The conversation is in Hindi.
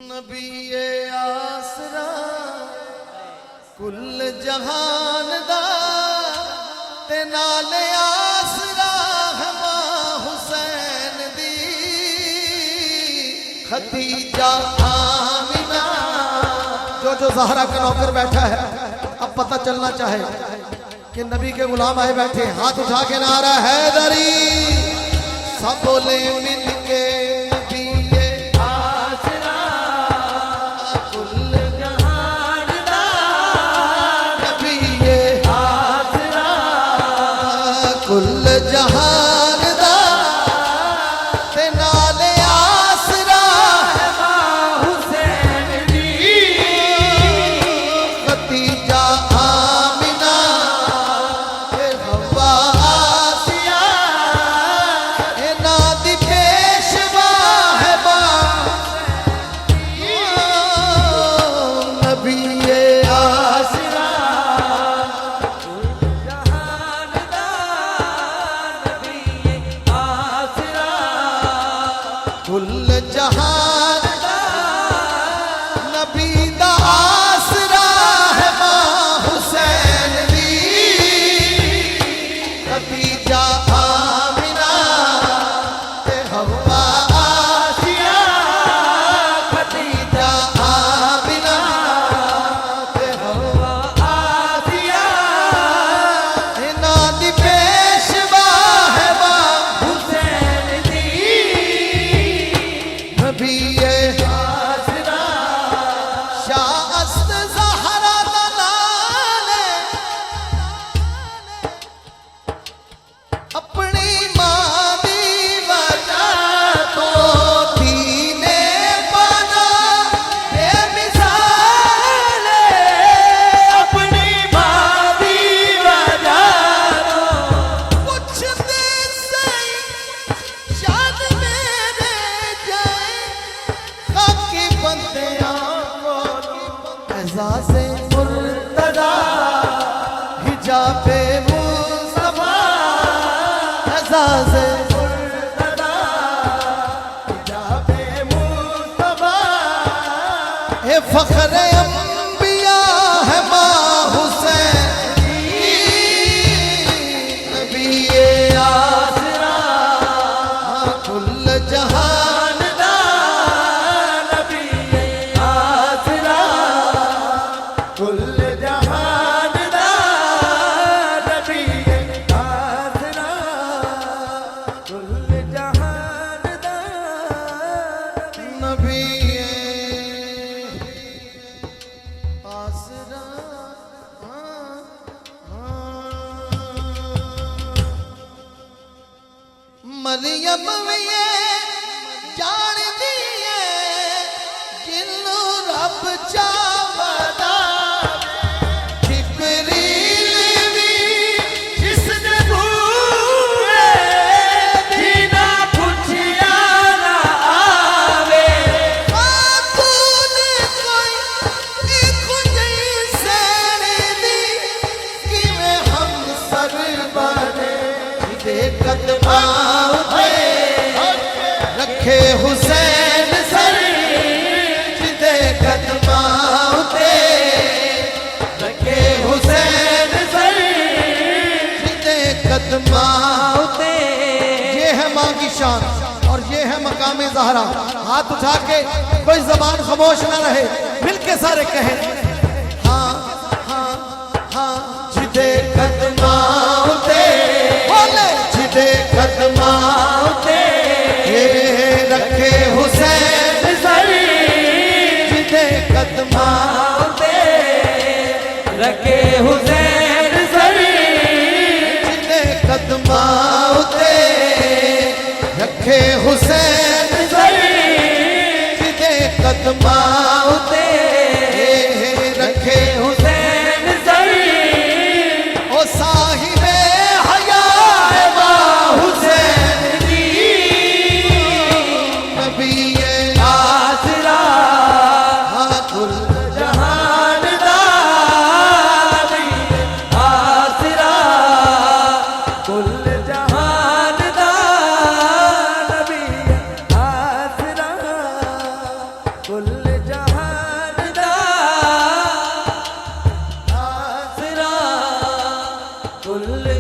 नबी आसरा कुल जहान दा ते नाले आसरा हमा हुसैन दी खदीजा आमिना। जो जो ज़हरा का नौकर बैठा है अब पता चलना चाहे कि नबी के गुलाम आए बैठे, हाथ उठा के नारा हैदरी, सब बोले मिल के कुल जहान दा ते नाले आसरा हुसैन दी खदीजा आमिना ते हवा आसिया ए नादी पेशवा है बा नबी आसरा कुल जहान नबी दा आसरा है मां हुसैन दी खदीजा आमिना ते हवा आसिया खदीजा आमिना ते हवा आसिया इना दी पेशवा है मां हुसैन दी नबी आसरा शाह अस्त ज़हरा दा नाल अपनी मां दी वजह तो दीने बना बेमिसाल, अपनी मां दी वजह तो पुछदे सही शाद मेरे जाए खाकी बंदियां को एज़ाज़े मुर्तज़ा हिजाबे मुस्तफा एज़ाज़े मुर्तज़ा हिजाबे मुस्तफा ए फ़ख्र अंबिया है मां हुसैन दी नबी आसरा कुल जहान दा नबी आसरा कुल जहान दा नबी आसरा कुल जहान दा नबी आसरा। मरियम भी जान दी है जिन्नू रब चावदा, जिब्रील भी जिसने भूले दीना पुछिया ना आवे, खातून कोई एक जैसे दी किवें हम सर बने दे कदमां रखे हुसैन सर जिदे कदमां ते रखे हुसैन सर जिदे कदमां ते। ये है मां की शान और ये है मकाम ज़हरा। हाथ उठा के कोई जबान खामोश ना रहे, मिलके सारे कहें हाँ हाँ हाँ जिदे कदमां ते बोले जिदे कदमां ते रखे हुसैन सर जिदे कदमां ते रखे हुसैन सर जिदे कदमां ते रखे हुसैन सर जिदे कदमां ते रखे हुसैन सर ओ साहिबे हया है मां हुसैन दी नबी आसरा कुल जहान दा नबी आसरा कुल जहान दा नबी आसरा कुल कुल्ले